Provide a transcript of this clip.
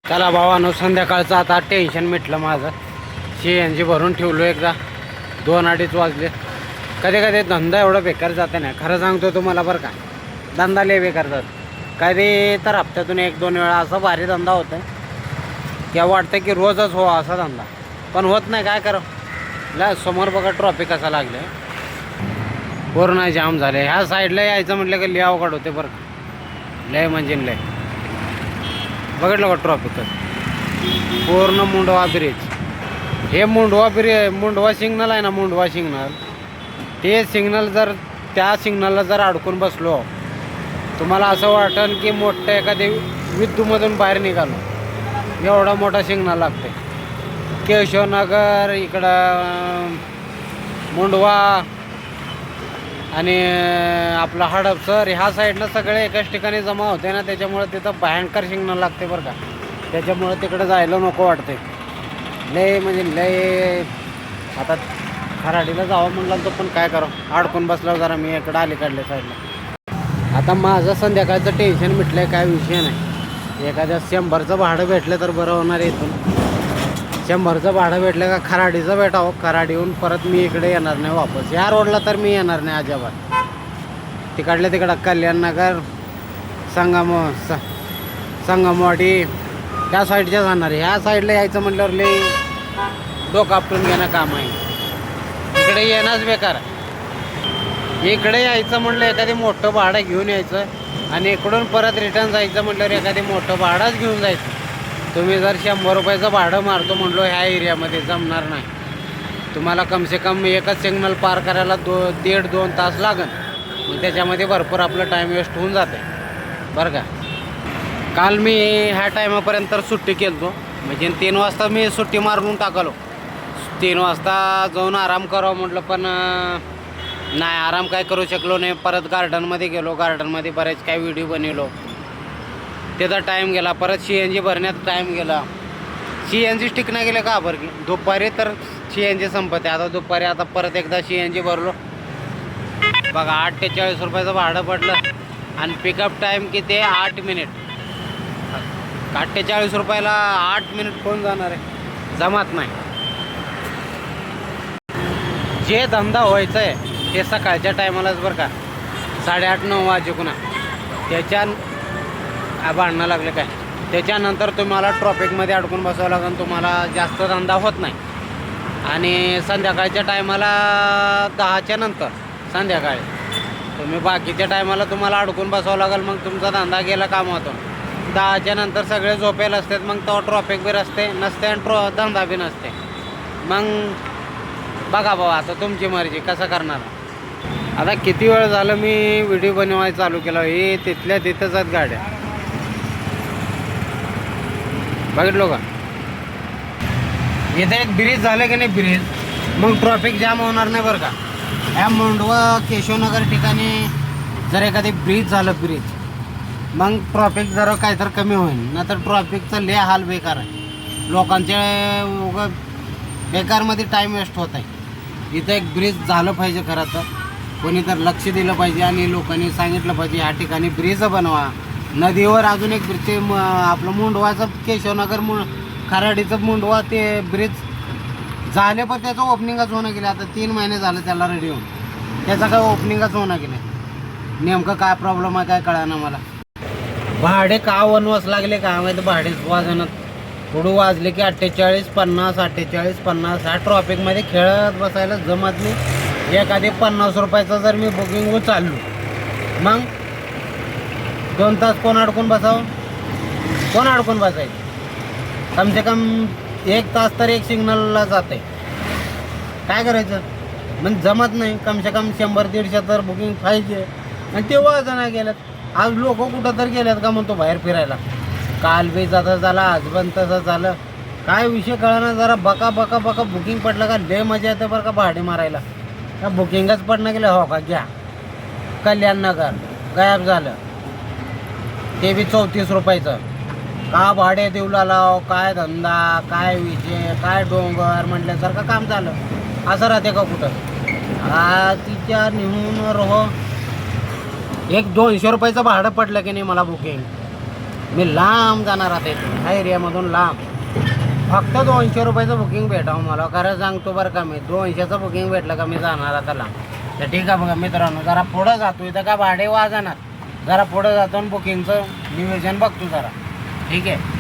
चला भावानो, संध्याकाळचं आता टेन्शन मिटलं माझं. CNG भरून ठेवलो एकदा. 2-2:30 वाजले. कधी कधी धंदा एवढा बेकार जाते ना, खरं सांगतो तुम्हाला बरं का. धंदा लय बेकार जात. कधी तर हप्त्यातून 1-2 वेळा असा भारी धंदा होतं किंवा वाटतं की रोजच हो असा धंदा, पण होत नाही. काय करावं. ला समोर बघा ट्रॉफिक कसं लागलं, पूर्ण जाम झाले. ह्या साईडला यायचं म्हटलं की लय अवघड होते बरं का. लय म्हणजे लय. बघितलं का ट्रॉफिक पूर्ण मुंडवा ब्रिज. हे मुंडवा सिग्नल आहे ना, मुंडवा सिग्नल. ते सिग्नल जर त्या सिग्नलला जर अडकून बसलो, तुम्हाला असं वाटेल की मोठं एखाद्या विद्युतमधून बाहेर निघालो. एवढा मोठा सिग्नल लागते. केशवनगर इकडं मुंडवा आणि आपलं हडपसर ह्या साईडनं सगळे एकाच ठिकाणी जमा होते ना, त्याच्यामुळे तिथं भयंकर सिग्नल लागते बरं का. त्याच्यामुळे तिकडे जायला नको वाटते. लय म्हणजे लय. आता खराडीला जावं म्हणलं तो, पण काय करावं, अडकून बसल्यावर जरा मी इकडं अलीकडल्या साईडला. आता माझं संध्याकाळचं टेन्शन मिटलं. काय विषय नाही. एखाद्या 100चं भाडं भेटलं तर बरं होणार. इथून 100चं भाडं भेटलं का खराडीचं भेटावं. खराडीहून परत मी इकडे येणार नाही वापस. ह्या रोडला तर मी येणार नाही अजिबात. तिकडं कल्याणनगर, संगमवाडी त्या साईडच्या जाणार. ह्या साईडला यायचं म्हटल्यावर लई डोकं आपटून घेणं काम आहे. इकडे येणंच बेकार. इकडे यायचं म्हटलं एखादी मोठं भाडं घेऊन यायचं आणि इकडून परत रिटर्न जायचं म्हटल्यावर एखादी मोठं भाडंच घेऊन जायचं. तुम्ही जर 100 रुपयाचं भाडं मारतो म्हणलो ह्या एरियामध्ये, जमणार नाही तुम्हाला. कमसे कम एकच सिग्नल पार करायला 1.5-2 तास लागेल. मग त्याच्यामध्ये भरपूर आपलं टाईम वेस्ट होऊन जाते बरं का. काल मी ह्या टायमापर्यंत सुट्टी केलतो, म्हणजे 3 वाजता मी सुट्टी मारून टाकलो. 3 वाजता जाऊन आराम करावं म्हटलं, पण नाही, आराम काय करू शकलो नाही. परत गार्डनमध्ये गेलो. गार्डनमध्ये बरेच काही व्हिडिओ बनवलो. त्याचा टाईम गेला. परत CNG भरण्यात टाईम गेला. CNG स्टिक नाही गेले का बरं की. दुपारी तर CNG संपते. आता दुपारी आता परत एकदा CNG भरलो बघा. 48 रुपयाचं भाडं पडलं आणि पिकअप टाईम किती आहे, 8 मिनिट. 48 रुपयाला 8 मिनिट कोण जाणार आहे, जमत नाही. जे धंदा व्हायचं आहे ते सकाळच्या टायमालाच बरं का. 8:30-9 वाजेकुना त्याच्या भांडणं लागले काय. त्याच्यानंतर तुम्हाला ट्रॉफिकमध्ये अडकून बसावं लागेल. तुम्हाला जास्त धंदा होत नाही. आणि संध्याकाळच्या टायमाला 10च्या नंतर संध्याकाळी तुम्ही बाकीच्या टायमाला तुम्हाला अडकून बसावं लागेल. मग तुमचा धंदा गेला कामातून. 10च्या नंतर सगळे झोपेला असतात. मग तो ट्रॉफिक बी नसते आणि धंदा बी नसते. मग बघा बाबा, आता तुमची मर्जी कसं करणार. आता किती वेळ झालं मी व्हिडिओ बनवायला चालू केला. हे तिथल्या तिथंच आहेत गाड्या. बघितलो का. इथं एक ब्रिज झालं की नाही, ब्रिज, मग ट्रॉफिक जाम होणार नाही बरं का. ह्या मुंडवा केशवनगर ठिकाणी जर एखादी ब्रिज झालं, ब्रिज, मग ट्रॉफिक जरा काय तर कमी होईल. नाहीतर ट्रॉफिकचं लय हाल बेकार आहे. लोकांचे बेकारमध्ये टाईम वेस्ट होत आहे. इथं एक ब्रिज झालं पाहिजे खरं तर. कोणी तर लक्ष दिलं पाहिजे आणि लोकांनी सांगितलं पाहिजे ह्या ठिकाणी ब्रिज बनवा. नदीवर अजून एक ब्रिज, ते आपलं मुंडवाचं केशवनगर खराडीचं मुंडवा ते ब्रिज झाले, पण त्याचं ओपनिंगच होणं गेलं. आता 3 महिने झालं त्याला रेडी होऊन. त्याचं काय ओपनिंगच होणं गेलं. नेमकं काय प्रॉब्लेम आहे काय कळाना मला. भाडे का वनवास लागले काय माहिती. भाडे वाजनात पुढं वाजले की 48-50 ह्या ट्रॉफिकमध्ये खेळत बसायला जमत नाही. एखादी 50 रुपयाचं जर मी बुकिंग चाललो, मग 2 तास कोण अडकून बसावं, कोण अडकून बसायचं. कमसे कम 1 तास तर एक सिग्नलला जाते. काय करायचं मग, जमत नाही. कमसे कम 100-150 तर बुकिंग पाहिजे. आणि ते वाजना गेल्यात. आज लोक कुठं तर गेल्यात का म्हणतो बाहेर फिरायला. काल बी तसं झालं, आज पण तसं झालं. काय विषय कळना. जरा बका बुकिंग पडलं का लय मजा येते बरं का भाडे मारायला. का बुकिंगच पडणं गेलं, हो का घ्या. कल्याणनगर गायब झालं, ते बी 34 रुपयाचं. का भाडे देऊला लाव, काय धंदा, काय विषय, काय डोंगर म्हटल्यासारखं काम झालं. असं राहते का कुठं. तिच्या निहून रहो. 200 रुपयाचं भाडं पडलं की नाही मला बुकिंग. मी लांब जाणार आता इथून ह्या एरियामधून लांब. फक्त 200 रुपयाचं बुकिंग भेटावं मला. खरं सांगतो बरं का, मी 200चं बुकिंग भेटलं का मी जाणार आता लांब. तर ठीक आहे बघा मित्रांनो, जरा पुढं जातो. इथं का भाडे वाजणार, जरा पुढं जातो आणि बुकिंगचं नियोजन बघतो जरा. ठीक आहे.